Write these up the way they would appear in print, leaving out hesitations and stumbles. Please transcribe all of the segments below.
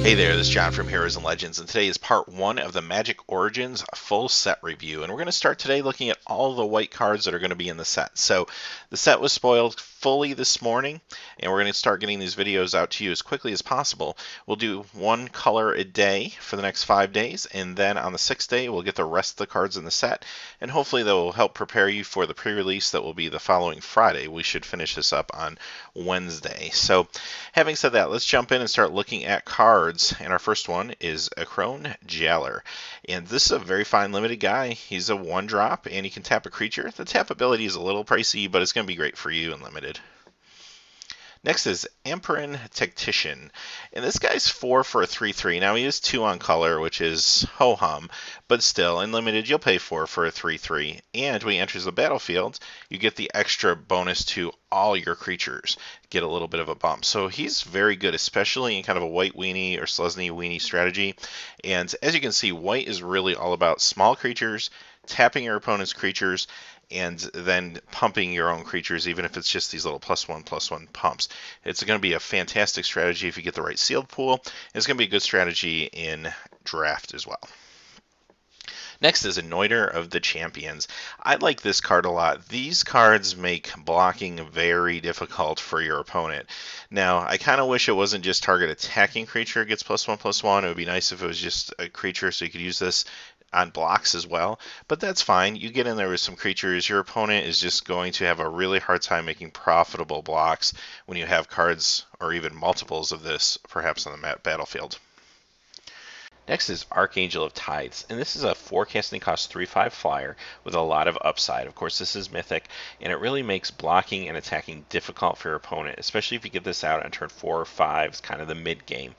Hey there, this is John from Heroes and Legends, and today is part 1 of the Magic Origins full set review. And we're going to start today looking at all the white cards that are going to be in the set. So the set was spoiled fully this morning, and we're going to start getting these videos out to you as quickly as possible. We'll do one color a day for the next 5 days, and then on the 6th day we'll get the rest of the cards in the set, and hopefully that will help prepare you for the pre-release that will be the following Friday. We should finish this up on Wednesday. So having said that, let's jump in and start looking at cards. And our first one is Akron Jaller. And this is a very fine limited guy. He's a 1-drop, and he can tap a creature. The tap ability is a little pricey, but it's going to be great for you in limited. Next is Amperin Tactician, and this guy's 4 for a 3/3. Now he is 2 on color, which is ho-hum, but still, in limited, you'll pay 4 for a 3/3. And when he enters the battlefield, you get the extra bonus to all your creatures. Get a little bit of a bump. So he's very good, especially in kind of a white weenie or Slesny weenie strategy. And as you can see, white is really all about small creatures, tapping your opponent's creatures, and then pumping your own creatures, even if it's just these little +1/+1 pumps. It's going to be a fantastic strategy if you get the right sealed pool. It's going to be a good strategy in draft as well. Next is Anointer of the Champions. I like this card a lot. These cards make blocking very difficult for your opponent. Now, I kind of wish it wasn't just target attacking creature gets +1/+1. It would be nice if it was just a creature so you could use this on blocks as well, but that's fine. You get in there with some creatures, your opponent is just going to have a really hard time making profitable blocks when you have cards or even multiples of this perhaps on the battlefield. Next is Archangel of Tides, and this is a forecasting cost 3/5 flyer with a lot of upside. Of course, this is mythic, and it really makes blocking and attacking difficult for your opponent, especially if you get this out on turn 4 or 5, it's kind of the mid game.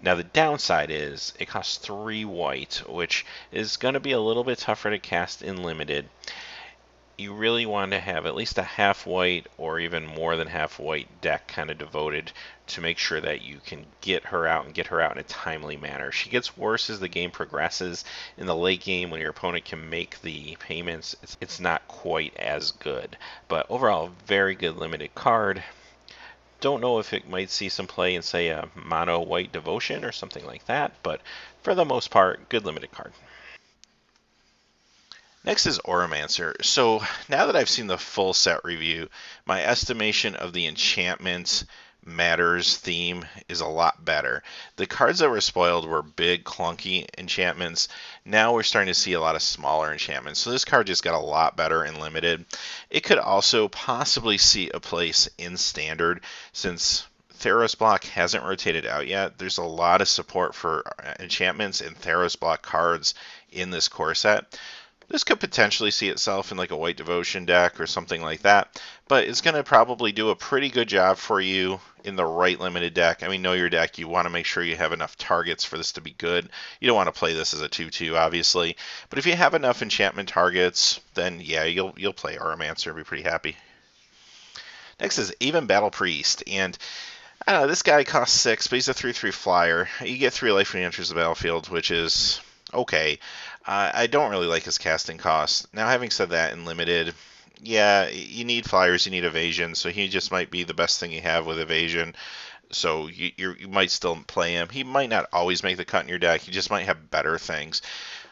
Now the downside is it costs 3 white, which is going to be a little bit tougher to cast in limited. You really want to have at least a half white or even more than half white deck kind of devoted to make sure that you can get her out and get her out in a timely manner. She gets worse as the game progresses. In the late game, when your opponent can make the payments, it's not quite as good. But overall, very good limited card. Don't know if it might see some play in, say, a mono white devotion or something like that, but for the most part, good limited card. Next is Oromancer. So now that I've seen the full set review, my estimation of the enchantment matters theme is a lot better. The cards that were spoiled were big, clunky enchantments. Now we're starting to see a lot of smaller enchantments. So this card just got a lot better in limited. It could also possibly see a place in standard since Theros block hasn't rotated out yet. There's a lot of support for enchantments and Theros block cards in this core set. This could potentially see itself in like a white devotion deck or something like that, but it's going to probably do a pretty good job for you in the right limited deck. I mean, know your deck. You want to make sure you have enough targets for this to be good. You don't want to play this as a 2/2, obviously, but if you have enough enchantment targets, then yeah, you'll play Oromancer and be pretty happy. Next is Even Battle Priest, and I don't know, this guy costs 6, but he's a 3/3 flyer. You get 3 life when he enters the battlefield, which is okay. I don't really like his casting cost. Now, having said that, in limited, yeah, you need flyers, you need evasion, so he just might be the best thing you have with evasion. So you might still play him. He might not always make the cut in your deck. He just might have better things.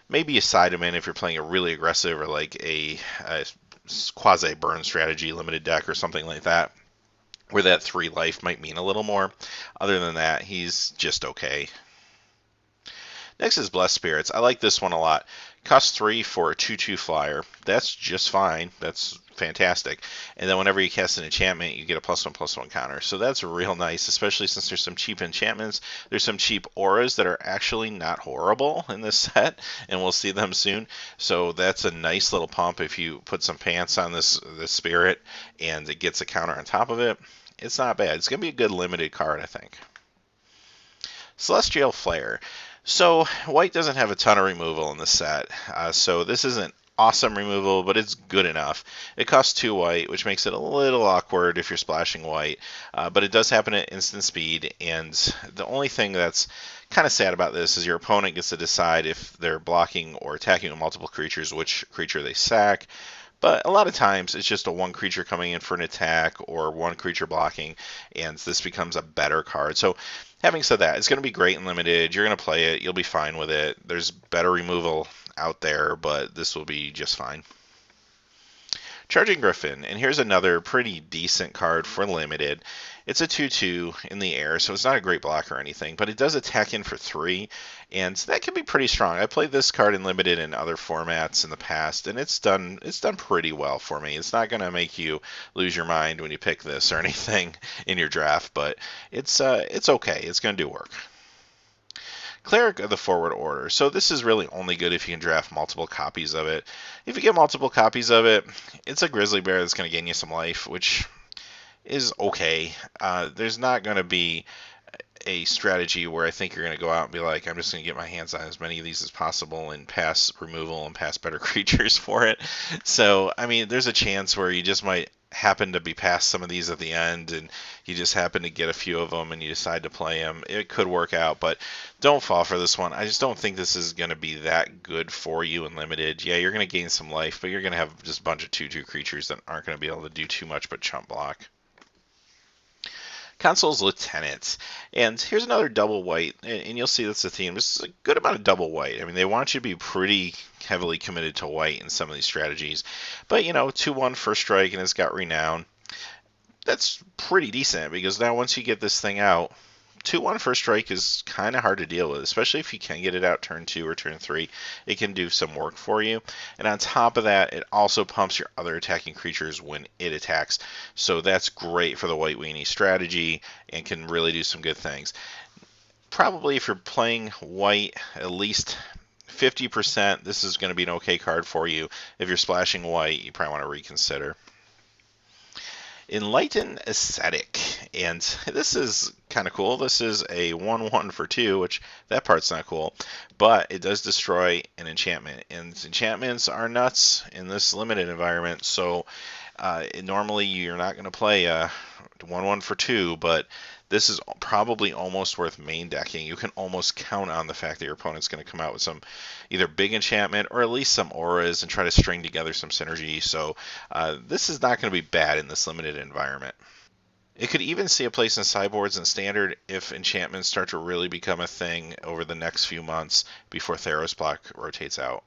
Maybe you side him in if you're playing a really aggressive or like a quasi-burn strategy limited deck or something like that, where that 3 life might mean a little more. Other than that, he's just okay. Next is Blessed Spirits. I like this one a lot. Costs 3 for a 2/2 flyer. That's just fine. That's fantastic. And then whenever you cast an enchantment, you get a +1/+1 counter. So that's real nice, especially since there's some cheap enchantments. There's some cheap auras that are actually not horrible in this set, and we'll see them soon. So that's a nice little pump if you put some pants on this spirit and it gets a counter on top of it. It's not bad. It's going to be a good limited card, I think. Celestial Flare. So white doesn't have a ton of removal in the set, so this isn't awesome removal, but it's good enough. It costs 2 white, which makes it a little awkward if you're splashing white, but it does happen at instant speed, and the only thing that's kind of sad about this is your opponent gets to decide if they're blocking or attacking with multiple creatures, which creature they sack. But a lot of times it's just a one creature coming in for an attack or one creature blocking, and this becomes a better card. So having said that, it's going to be great in limited. You're going to play it. You'll be fine with it. There's better removal out there, but this will be just fine. Charging Griffin, and here's another pretty decent card for limited. It's a 2/2 in the air, so it's not a great block or anything, but it does attack in for 3, and that can be pretty strong. I played this card in limited in other formats in the past, and it's done pretty well for me. It's not going to make you lose your mind when you pick this or anything in your draft, but it's okay. It's going to do work. Cleric of the Forward Order. So this is really only good if you can draft multiple copies of it. If you get multiple copies of it, it's a grizzly bear that's going to gain you some life, which is okay. There's not going to be a strategy where I think you're going to go out and be like, I'm just going to get my hands on as many of these as possible and pass removal and pass better creatures for it. So, I mean, there's a chance where you just might happen to be past some of these at the end and you just happen to get a few of them and you decide to play them. It could work out, but don't fall for this one. I just don't think this is going to be that good for you in limited. Yeah, you're going to gain some life, but you're going to have just a bunch of 2/2 creatures that aren't going to be able to do too much but chump block. Consul's Lieutenant. And here's another double white, and you'll see that's the theme. This is a good amount of double white. I mean, they want you to be pretty heavily committed to white in some of these strategies. But, 2/1 first strike, and it's got Renown. That's pretty decent, because now once you get this thing out, 2/1 first strike is kind of hard to deal with, especially if you can get it out turn 2 or turn 3. It can do some work for you. And on top of that, it also pumps your other attacking creatures when it attacks. So that's great for the white weenie strategy and can really do some good things. Probably if you're playing white, at least 50%, this is going to be an okay card for you. If you're splashing white, you probably want to reconsider. Enlighten Ascetic, and this is kind of cool. This is a 1/1 for 2, which that part's not cool, but it does destroy an enchantment, and enchantments are nuts in this limited environment, so normally you're not going to play a 1/1 for 2, but this is probably almost worth main decking. You can almost count on the fact that your opponent's going to come out with some either big enchantment or at least some auras and try to string together some synergy. So this is not going to be bad in this limited environment. It could even see a place in sideboards and standard if enchantments start to really become a thing over the next few months before Theros block rotates out.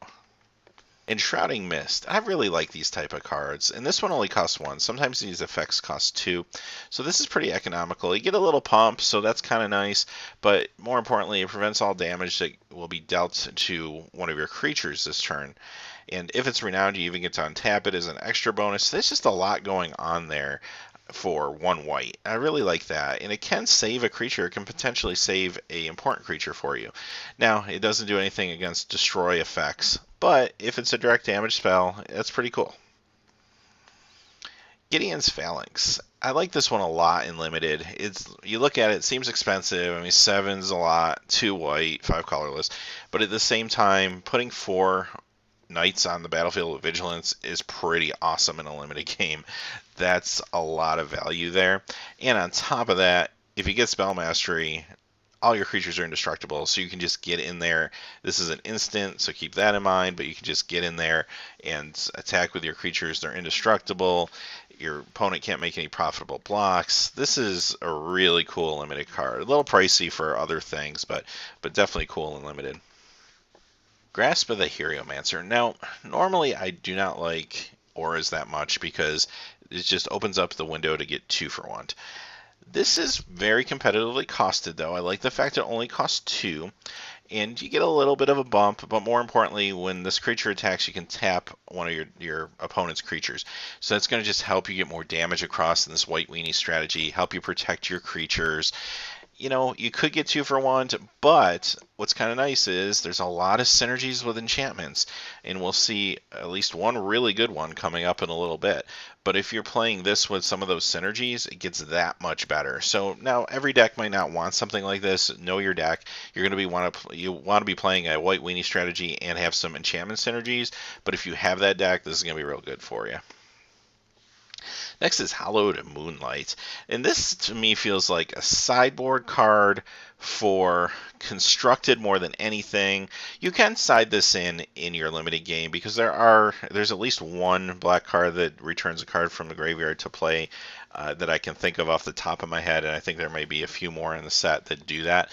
Enshrouding Mist. I really like these type of cards, and this one only costs 1. Sometimes these effects cost 2, so this is pretty economical. You get a little pump, so that's kind of nice, but more importantly, it prevents all damage that will be dealt to one of your creatures this turn. And if it's renowned, you even get to untap it as an extra bonus. There's just a lot going on there for 1 white. I really like that, and it can save a creature. It can potentially save a important creature for you. Now, it doesn't do anything against destroy effects, but if it's a direct damage spell, that's pretty cool. Gideon's Phalanx. I like this one a lot in limited. You look at it, it seems expensive. I mean, 7's a lot, 2 white, 5 colorless, but at the same time, putting 4 Knights on the battlefield with Vigilance is pretty awesome in a limited game. That's a lot of value there. And on top of that, if you get Spell Mastery, all your creatures are indestructible, so you can just get in there. This is an instant, so keep that in mind, but you can just get in there and attack with your creatures. They're indestructible. Your opponent can't make any profitable blocks. This is a really cool limited card. A little pricey for other things, but definitely cool and limited. Grasp of the Heliomancer. Now, normally I do not like auras that much because it just opens up the window to get 2 for 1. This is very competitively costed, though. I like the fact it only costs 2, and you get a little bit of a bump, but more importantly, when this creature attacks, you can tap one of your opponent's creatures. So that's going to just help you get more damage across in this white weenie strategy, help you protect your creatures. You could get 2 for 1, but what's kind of nice is there's a lot of synergies with enchantments, and we'll see at least one really good one coming up in a little bit. But if you're playing this with some of those synergies, it gets that much better. So now every deck might not want something like this. Know your deck. You're going to you want to be playing a white weenie strategy and have some enchantment synergies. But if you have that deck, this is going to be real good for you. Next is Hallowed Moonlight, and this to me feels like a sideboard card for constructed more than anything. You can side this in your limited game because there's at least one black card that returns a card from the graveyard to play that I can think of off the top of my head, and I think there may be a few more in the set that do that.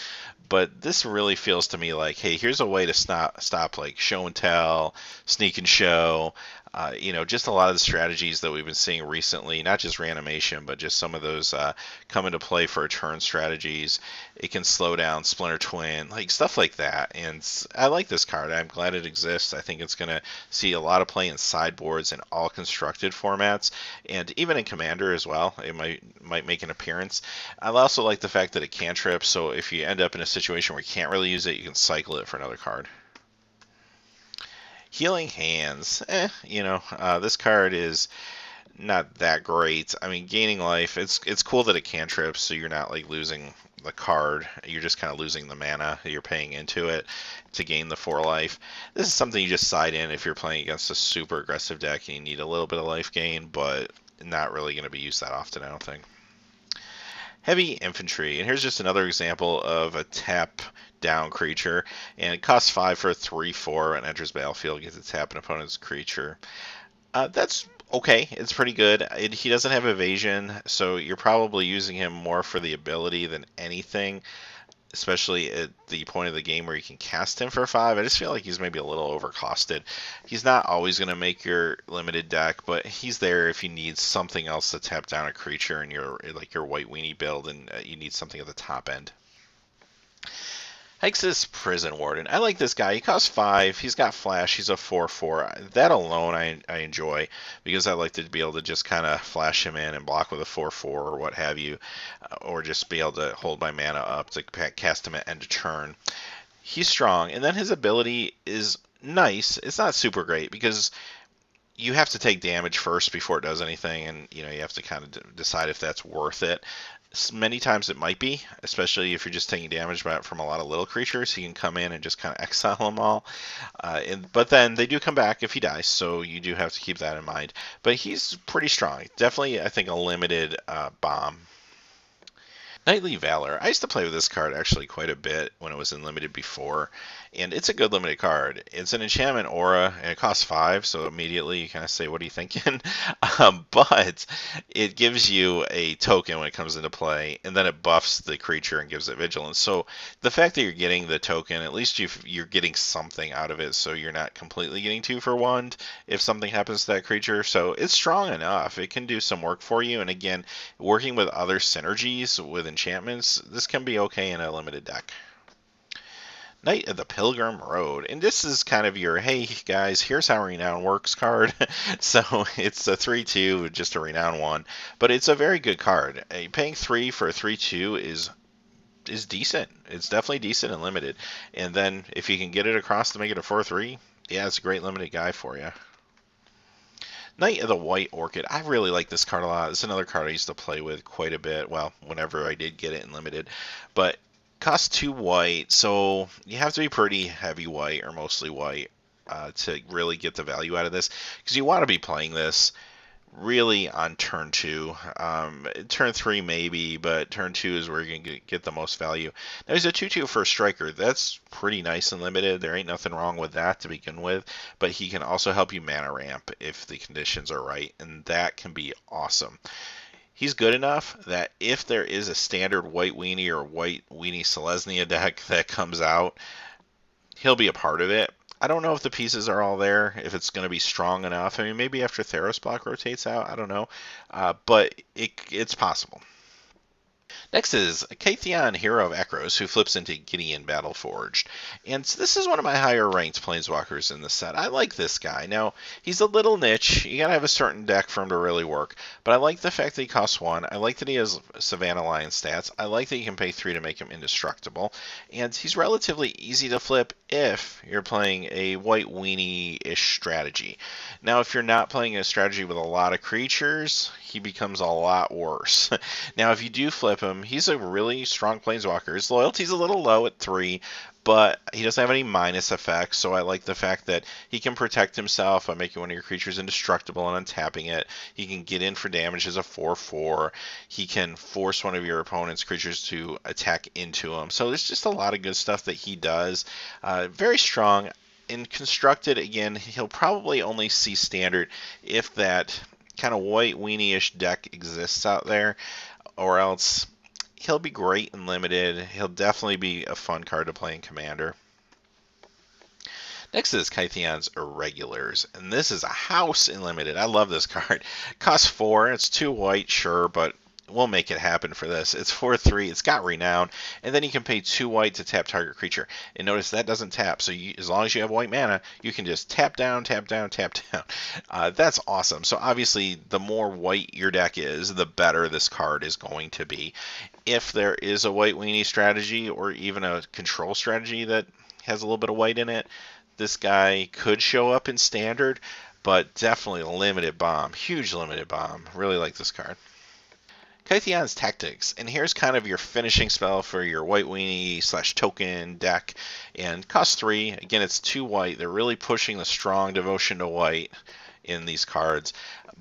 But this really feels to me like, hey, here's a way to stop like show and tell, sneak and show, just a lot of the strategies that we've been seeing recently, not just reanimation, but just some of those come into play for turn strategies. It can slow down Splinter Twin, like stuff like that. And I like this card. I'm glad it exists. I think it's going to see a lot of play in sideboards in all constructed formats, and even in Commander as well. It might make an appearance. I also like the fact that it cantrips, so if you end up in a situation where you can't really use it, you can cycle it for another card. Healing Hands, this card is not that great. I mean, gaining life, it's cool that it cantrips, so you're not like losing the card. You're just kind of losing the mana you're paying into it to gain the 4 life. This is something you just side in if you're playing against a super aggressive deck and you need a little bit of life gain, but not really going to be used that often, I don't think. Heavy Infantry, and here's just another example of a tap down creature, and it costs 5 for a 3/4 and enters battlefield, gets to tap an opponent's creature. That's okay. It's pretty good. He doesn't have evasion, so you're probably using him more for the ability than anything, especially at the point of the game where you can cast him for 5. I just feel like he's maybe a little overcosted. He's not always going to make your limited deck, but he's there if you need something else to tap down a creature in your white weenie build and you need something at the top end. Hex's Prison Warden. I like this guy. He costs 5. He's got flash. He's a 4/4. That alone I enjoy because I like to be able to just kind of flash him in and block with a 4/4 or what have you, or just be able to hold my mana up to cast him at end of turn. He's strong, and then his ability is nice. It's not super great because you have to take damage first before it does anything, and you have to kind of decide if that's worth it. Many times it might be, especially if you're just taking damage from a lot of little creatures. He can come in and just kind of exile them all. But then they do come back if he dies, so you do have to keep that in mind. But he's pretty strong. Definitely, I think, a limited bomb. Knightly Valor. I used to play with this card actually quite a bit when it was in limited before, and it's a good limited card. It's an enchantment aura, and it costs 5, so immediately you kind of say, what are you thinking? But it gives you a token when it comes into play, and then it buffs the creature and gives it vigilance. So the fact that you're getting the token, at least you're getting something out of it, so you're not completely getting 2 for 1 if something happens to that creature. So it's strong enough. It can do some work for you, and again, working with other synergies with enchantments, this can be okay in a limited deck. Knight of the Pilgrim Road, and this is kind of your, hey guys, here's how Renown works card. So it's a 3/2, just a Renown 1, but it's a very good card. Paying 3 for a 3/2 is decent. It's definitely decent and limited, and then if you can get it across to make it a 4/3, yeah, it's a great limited guy for you. Knight of the White Orchid. I really like this card a lot. It's another card I used to play with quite a bit. Well, whenever I did get it in limited. But costs 2 white, so you have to be pretty heavy white or mostly white to really get the value out of this. Because you want to be playing this really on turn 2. Turn 3 maybe, but turn 2 is where you're going to get the most value. Now he's a 2/2 for a striker. That's pretty nice and limited. There ain't nothing wrong with that to begin with, but he can also help you mana ramp if the conditions are right, and that can be awesome. He's good enough that if there is a standard white weenie or white weenie Selesnya deck that comes out, he'll be a part of it. I don't know if the pieces are all there, if it's going to be strong enough. I mean, maybe after Theros block rotates out, I don't know. But it's possible. Next is Katheon, Hero of Ekros, who flips into Gideon Battleforged. And this is one of my higher ranked Planeswalkers in the set. I like this guy. Now, he's a little niche. You gotta have a certain deck for him to really work. But I like the fact that he costs 1. I like that he has Savannah Lion stats. I like that you can pay 3 to make him indestructible. And he's relatively easy to flip if you're playing a white weenie-ish strategy. Now, if you're not playing a strategy with a lot of creatures, he becomes a lot worse. Now, if you do flip him, he's a really strong Planeswalker. His loyalty's a little low at 3, but he doesn't have any minus effects, so I like the fact that he can protect himself by making one of your creatures indestructible and untapping it. He can get in for damage as a 4/4. He can force one of your opponent's creatures to attack into him. So there's just a lot of good stuff that he does. Very strong. In constructed, again, he'll probably only see standard if that kind of white weenie-ish deck exists out there, or else he'll be great in limited. He'll definitely be a fun card to play in Commander. Next is Kytheon's Irregulars, and this is a house in limited. I love this card. Costs 4, it's 2 white, sure, but we'll make it happen for this. It's 4/3, it's got Renown, and then you can pay 2 white to tap target creature. And notice that doesn't tap, so as long as you have white mana, you can just tap down, tap down, tap down. That's awesome. So obviously, the more white your deck is, the better this card is going to be. If there is a white weenie strategy, or even a control strategy that has a little bit of white in it, this guy could show up in standard, but definitely a limited bomb. Huge limited bomb. Really like this card. Kytheon's Tactics, and here's kind of your finishing spell for your white weenie / token deck, and costs 3. Again, it's 2 white. They're really pushing the strong devotion to white in these cards.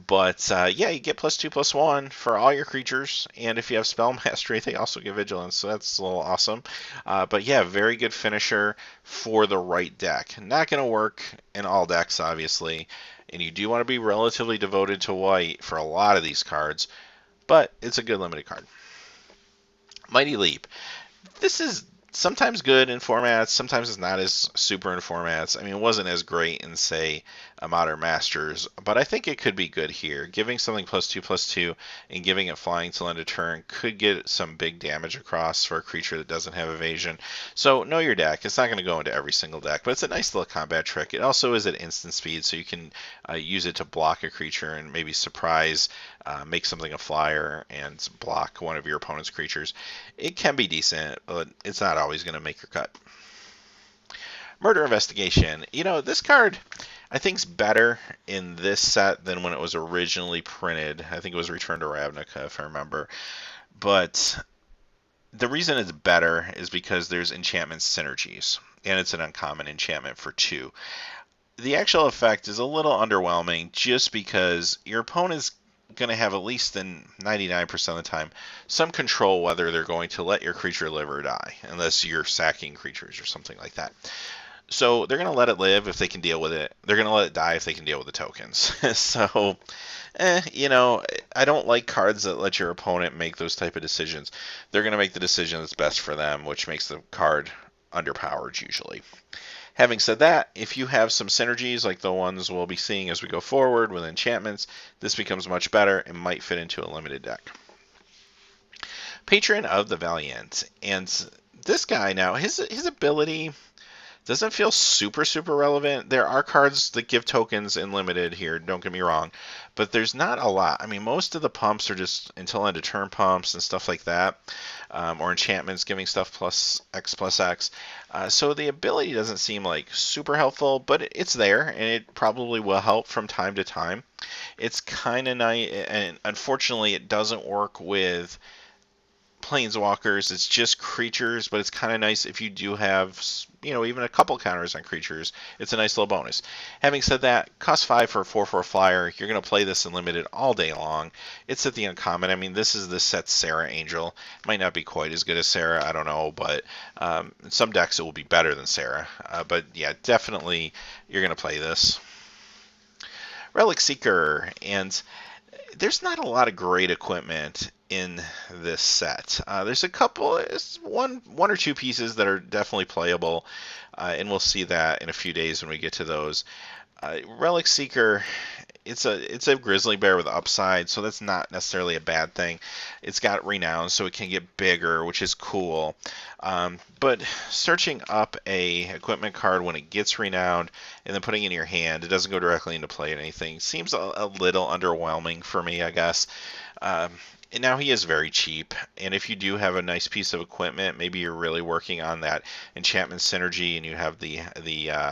But yeah, you get +2/+1 for all your creatures, and if you have Spell Mastery, they also get Vigilance, so that's a little awesome. But yeah, very good finisher for the right deck. Not going to work in all decks, obviously, and you do want to be relatively devoted to white for a lot of these cards, but it's a good limited card. Mighty Leap. This is sometimes good in formats, sometimes it's not as super in formats. I mean, it wasn't as great in, say, a Modern Masters, but I think it could be good here. Giving something +2/+2 and giving it flying till end of turn could get some big damage across for a creature that doesn't have evasion. So know your deck. It's not going to go into every single deck, but it's a nice little combat trick. It also is at instant speed, so you can use it to block a creature and maybe surprise, make something a flyer and block one of your opponent's creatures. It can be decent, but it's not always going to make your cut. Murder Investigation. You know, this card I think is better in this set than when it was originally printed. I think it was Return to Ravnica, if I remember. But the reason it's better is because there's enchantment synergies, and it's an uncommon enchantment for 2. The actual effect is a little underwhelming just because your opponent's going to have, at least in 99% of the time, some control whether they're going to let your creature live or die, unless you're sacking creatures or something like that. So they're going to let it live if they can deal with it. They're going to let it die if they can deal with the tokens. So, you know, I don't like cards that let your opponent make those type of decisions. They're going to make the decision that's best for them, which makes the card underpowered usually. Having said that, if you have some synergies like the ones we'll be seeing as we go forward with enchantments, this becomes much better and might fit into a limited deck. Patron of the Valiant. And this guy now, his ability doesn't feel super relevant. There are cards that give tokens in limited here, don't get me wrong, but there's not a lot. I mean, most of the pumps are just until end of turn pumps and stuff like that, or enchantments giving stuff +X+X. So the ability doesn't seem like super helpful, but it's there, and it probably will help from time to time. It's kind of nice, and unfortunately it doesn't work with planeswalkers. It's just creatures, but it's kind of nice if you do have, you know, even a couple counters on creatures. It's a nice little bonus. Having said that, cost 5 for a 4/4 flyer. You're going to play this in limited all day long. It's at the uncommon. I mean, this is the set Sarah Angel. It might not be quite as good as Sarah, I don't know, but in some decks it will be better than Sarah. But yeah, definitely you're going to play this. Relic Seeker, and there's not a lot of great equipment in this set. There's a couple, one or two pieces that are definitely playable, and we'll see that in a few days when we get to those. Relic Seeker, it's a grizzly bear with upside, so that's not necessarily a bad thing. It's got renown, so it can get bigger, which is cool. But searching up a equipment card when it gets renowned and then putting it in your hand, it doesn't go directly into play or anything, seems a little underwhelming for me, I guess. And now he is very cheap, and if you do have a nice piece of equipment, maybe you're really working on that enchantment synergy, and you have the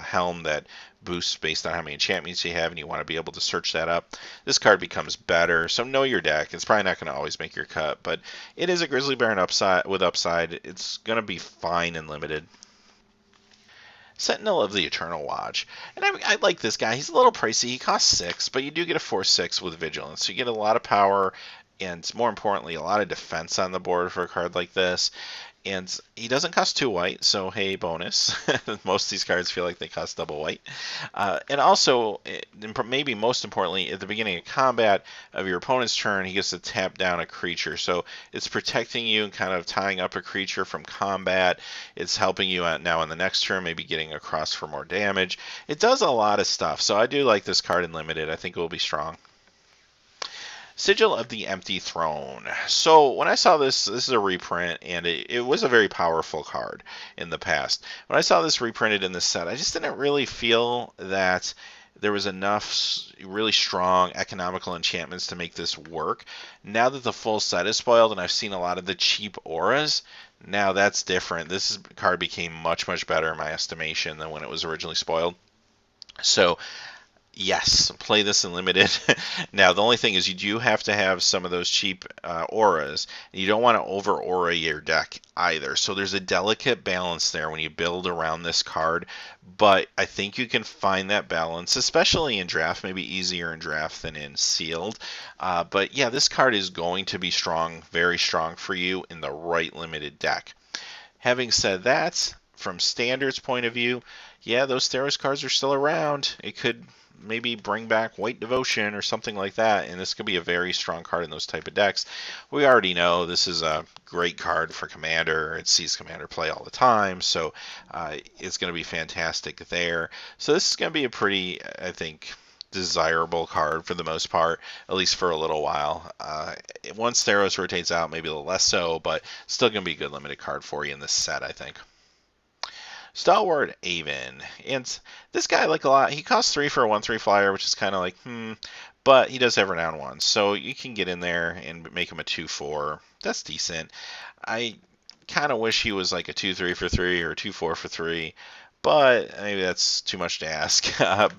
helm that boosts based on how many enchantments you have, and you want to be able to search that up, this card becomes better. So know your deck. It's probably not going to always make your cut, but it is a grizzly bear with upside. It's going to be fine and limited. Sentinel of the Eternal Watch. And I like this guy. He's a little pricey. He costs 6, but you do get a 4/6 with Vigilance. So you get a lot of power and, more importantly, a lot of defense on the board for a card like this. And he doesn't cost 2 white, so hey, bonus. Most of these cards feel like they cost double white. And also, maybe most importantly, at the beginning of combat of your opponent's turn, he gets to tap down a creature. So it's protecting you and kind of tying up a creature from combat. It's helping you out now in the next turn, maybe getting across for more damage. It does a lot of stuff, so I do like this card in Limited. I think it will be strong. Sigil of the Empty Throne. So when I saw this is a reprint, and it was a very powerful card in the past. When I saw this reprinted in this set, I just didn't really feel that there was enough really strong economical enchantments to make this work. Now that the full set is spoiled, and I've seen a lot of the cheap auras, now that's different. This card became much, much better in my estimation than when it was originally spoiled. So yes, play this in Limited. Now, the only thing is you do have to have some of those cheap auras. You don't want to over-aura your deck either. So there's a delicate balance there when you build around this card. But I think you can find that balance, especially in Draft. Maybe easier in Draft than in Sealed. But yeah, this card is going to be strong, very strong for you in the right Limited deck. Having said that, from Standard's point of view, yeah, those Theros cards are still around. It could maybe bring back White Devotion or something like that, and this could be a very strong card in those type of decks. We already know this is a great card for Commander. It sees Commander play all the time, so it's going to be fantastic there. So this is going to be a pretty, I think, desirable card for the most part, at least for a little while. Once Theros rotates out, maybe a little less so, but still going to be a good Limited card for you in this set, I think. Stalwart Avon. And this guy I like a lot. He costs 3 for a 1/3 flyer, which is kind of like, but he does have renown 1. So you can get in there and make him a 2/4. That's decent. I kind of wish he was like a 2/3 for 3 or a 2/4 for 3. But maybe that's too much to ask.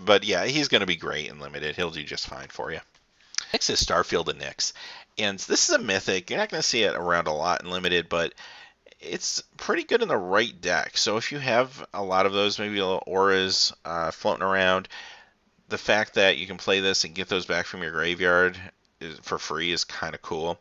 But yeah, he's going to be great in Limited. He'll do just fine for you. Next is Starfield of Nyx. And this is a mythic. You're not going to see it around a lot in Limited, but it's pretty good in the right deck. So if you have a lot of those, maybe little auras floating around, the fact that you can play this and get those back from your graveyard for free is kind of cool.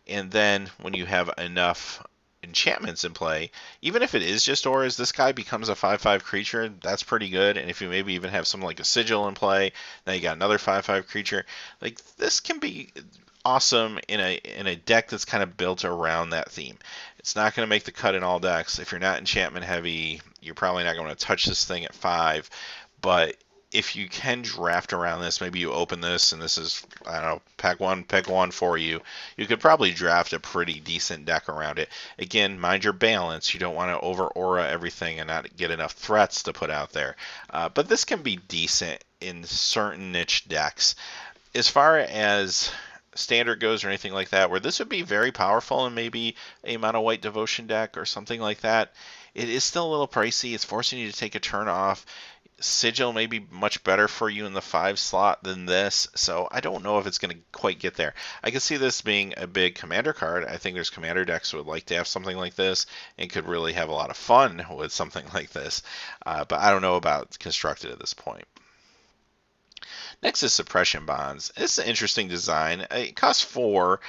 And then when you have enough enchantments in play, even if it is just auras, this guy becomes a 5/5 creature. That's pretty good. And if you maybe even have something like a Sigil in play, now you got another 5/5 creature. Like, this can be awesome in a deck that's kind of built around that theme. It's not going to make the cut in all decks. If you're not enchantment heavy, you're probably not going to touch this thing at 5. But if you can draft around this, maybe you open this and this is, I don't know, pick one for you. You could probably draft a pretty decent deck around it. Again, mind your balance. You don't want to over aura everything and not get enough threats to put out there. But this can be decent in certain niche decks. As far as Standard goes or anything like that, where this would be very powerful in maybe a mono white devotion deck or something like that, it is still a little pricey. It's forcing you to take a turn off. Sigil may be much better for you in the 5 slot than this, so I don't know if it's going to quite get there. I can see this being a big Commander card. I think there's Commander decks who would like to have something like this and could really have a lot of fun with something like this, but I don't know about Constructed at this point. Next is Suppression Bonds. It's an interesting design. It costs 4.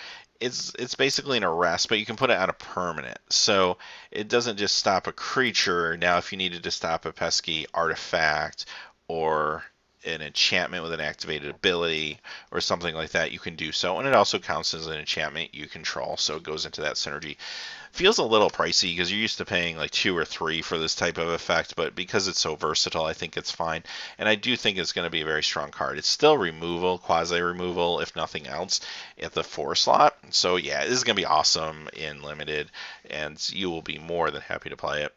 It's basically an arrest, but you can put it on a permanent. So it doesn't just stop a creature. Now, if you needed to stop a pesky artifact or an enchantment with an activated ability or something like that, you can do so. And it also counts as an enchantment you control, so it goes into that synergy. Feels a little pricey because you're used to paying like 2 or 3 for this type of effect, but because it's so versatile, I think it's fine. And I do think it's going to be a very strong card. It's still removal, quasi-removal, if nothing else, at the 4 slot. So yeah, this is going to be awesome in Limited, and you will be more than happy to play it.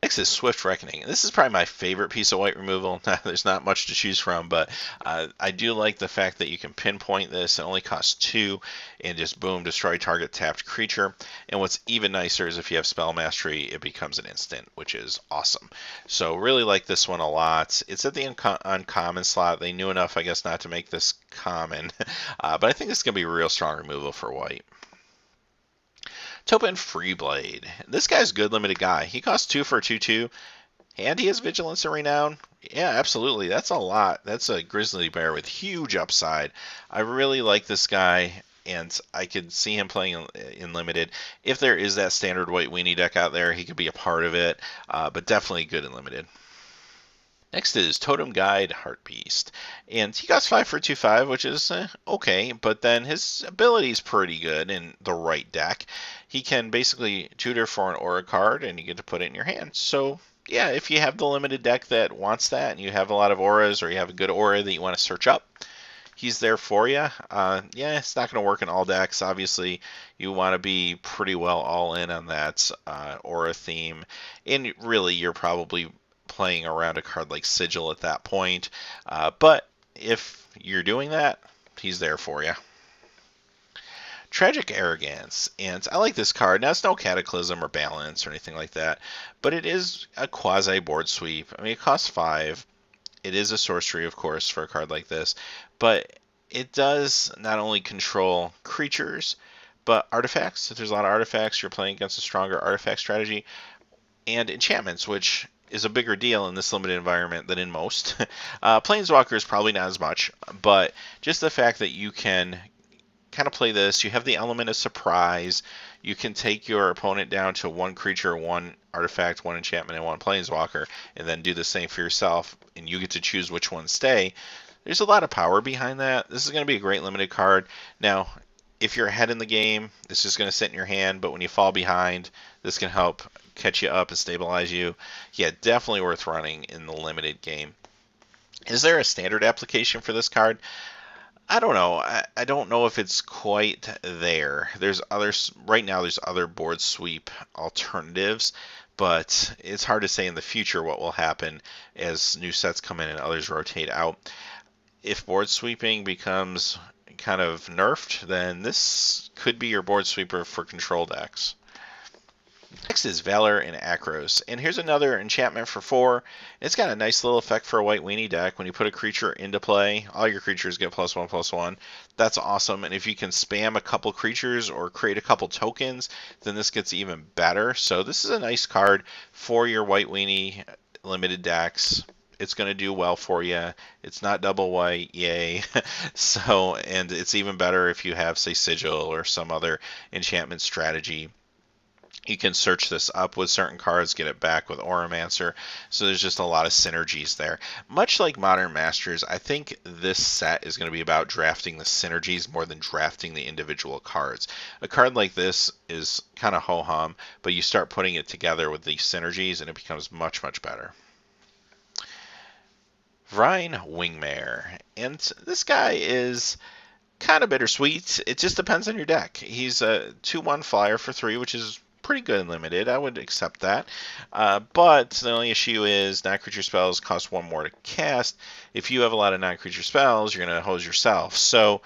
Next is Swift Reckoning. This is probably my favorite piece of white removal. There's not much to choose from, but I do like the fact that you can pinpoint this. It only costs 2, and just boom, destroy target tapped creature. And what's even nicer is if you have Spell Mastery, it becomes an instant, which is awesome. So really like this one a lot. It's at the uncommon slot. They knew enough, I guess, not to make this common, but I think this is going to be a real strong removal for white. Topin Freeblade. This guy's a good Limited guy. He costs 2 for a 2/2. And he has Vigilance and Renown. Yeah, absolutely. That's a lot. That's a Grizzly Bear with huge upside. I really like this guy, and I could see him playing in Limited. If there is that standard white weenie deck out there, he could be a part of it, but definitely good in Limited. Next is Totem Guide Heartbeast. And he costs 5 for 2/5, which is okay, but then his ability is pretty good in the right deck. He can basically tutor for an aura card, and you get to put it in your hand. So, yeah, if you have the limited deck that wants that, and you have a lot of auras, or you have a good aura that you want to search up, he's there for you. Yeah, it's not going to work in all decks. Obviously, you want to be pretty well all in on that aura theme. And really, you're probably playing around a card like Sigil at that point. But if you're doing that, he's there for you. Tragic Arrogance, and I like this card. Now, it's no Cataclysm or Balance or anything like that, but it is a quasi board sweep. I mean, it costs 5. It is a sorcery, of course, for a card like this, but it does not only control creatures, but artifacts. If there's a lot of artifacts, you're playing against a stronger artifact strategy, and enchantments, which is a bigger deal in this limited environment than in most. Planeswalkers probably not as much, but just the fact that you can kind of play this, you have the element of surprise. You can take your opponent down to one creature, one artifact, one enchantment, and one planeswalker, and then do the same for yourself, and you get to choose which ones stay. There's a lot of power behind that. This is going to be a great limited card. Now, if you're ahead in the game, this is going to sit in your hand, but when you fall behind, this can help catch you up and stabilize you. Yeah, definitely worth running in the limited game. Is there a standard application for this card? I don't know. I don't know if it's quite there. There's others right now. There's other board sweep alternatives, but it's hard to say in the future what will happen as new sets come in and others rotate out. If board sweeping becomes kind of nerfed, then this could be your board sweeper for control decks. Next is Valor and Akros. And here's another enchantment for 4. It's got a nice little effect for a white weenie deck. When you put a creature into play, all your creatures get +1/+1. That's awesome. And if you can spam a couple creatures or create a couple tokens, then this gets even better. So this is a nice card for your white weenie limited decks. It's going to do well for you. It's not double white, yay. So, and it's even better if you have, say, Sigil or some other enchantment strategy. You can search this up with certain cards, get it back with Auramancer, so there's just a lot of synergies there. Much like Modern Masters, I think this set is going to be about drafting the synergies more than drafting the individual cards. A card like this is kind of ho-hum, but you start putting it together with these synergies and it becomes much, much better. Vrine Wingmare, and this guy is kind of bittersweet. It just depends on your deck. He's a 2/1 flyer for 3, which is pretty good and limited. I would accept that. But the only issue is non-creature spells cost 1 more to cast. If you have a lot of non-creature spells, you're going to hose yourself. So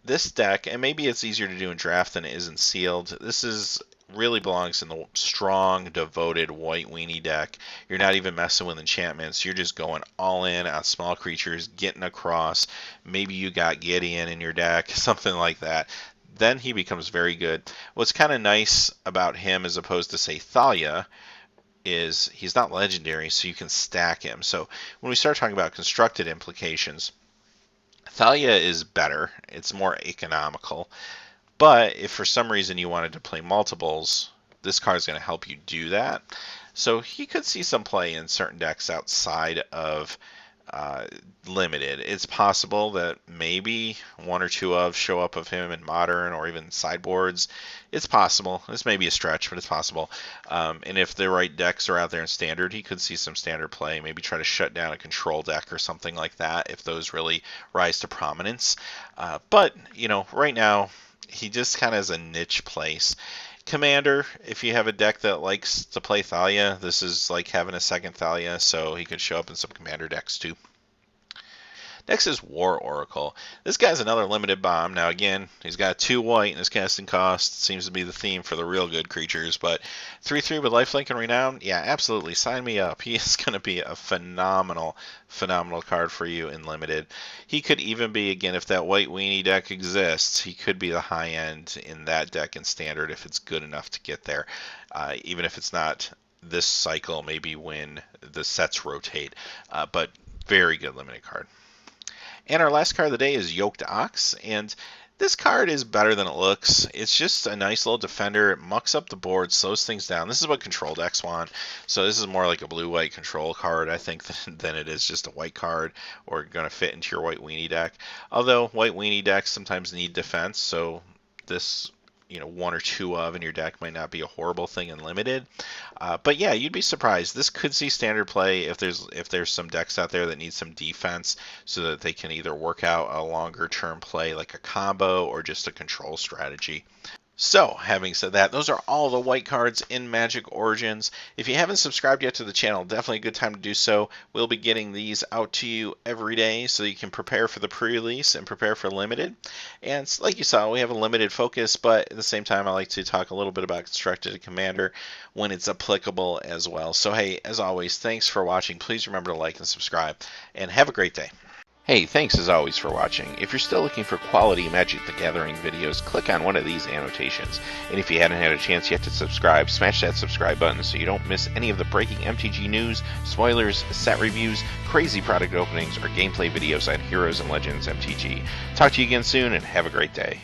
this deck, and maybe it's easier to do in draft than it is in sealed, this is really belongs in the strong, devoted white weenie deck. You're not even messing with enchantments. You're just going all in on small creatures, getting across. Maybe you got Gideon in your deck, something like that. Then he becomes very good. What's kind of nice about him as opposed to, say, Thalia is he's not legendary, so you can stack him. So when we start talking about constructed implications, Thalia is better. It's more economical. But if for some reason you wanted to play multiples, this card is going to help you do that. So he could see some play in certain decks outside of limited. It's possible that maybe 1 or 2 of show up of him in modern or even sideboards. It's possible. This may be a stretch, but it's possible. And if the right decks are out there in standard, he could see some standard play. Maybe try to shut down a control deck or something like that if those really rise to prominence. But right now he just kind of has a niche place. Commander, if you have a deck that likes to play Thalia, this is like having a second Thalia, so he could show up in some Commander decks too. Next is War Oracle. This guy's another limited bomb. Now again, he's got 2 white and his casting cost seems to be the theme for the real good creatures, but 3/3 with lifelink and renown, yeah, absolutely, sign me up. He is going to be a phenomenal card for you in limited. He could even be, again, if that white weenie deck exists, he could be the high end in that deck in standard if it's good enough to get there, even if it's not this cycle, maybe when the sets rotate. But very good limited card. And our last card of the day is Yoked Ox, and this card is better than it looks. It's just a nice little defender. It mucks up the board, slows things down. This is what control decks want. So this is more like a blue-white control card, I think, than it is just a white card or going to fit into your white weenie deck. Although white weenie decks sometimes need defense, so this, one or two of in your deck might not be a horrible thing in limited. But yeah, you'd be surprised. This could see standard play if there's some decks out there that need some defense, so that they can either work out a longer term play like a combo or just a control strategy. So, having said that, those are all the white cards in Magic Origins. If you haven't subscribed yet to the channel, definitely a good time to do so. We'll be getting these out to you every day so you can prepare for the pre-release and prepare for limited. And like you saw, we have a limited focus, but at the same time, I like to talk a little bit about Constructed and Commander when it's applicable as well. So hey, as always, thanks for watching. Please remember to like and subscribe, and have a great day. Hey, thanks as always for watching. If you're still looking for quality Magic the Gathering videos, click on one of these annotations. And if you hadn't had a chance yet to subscribe, smash that subscribe button so you don't miss any of the breaking MTG news, spoilers, set reviews, crazy product openings, or gameplay videos on Heroes and Legends MTG. Talk to you again soon, and have a great day.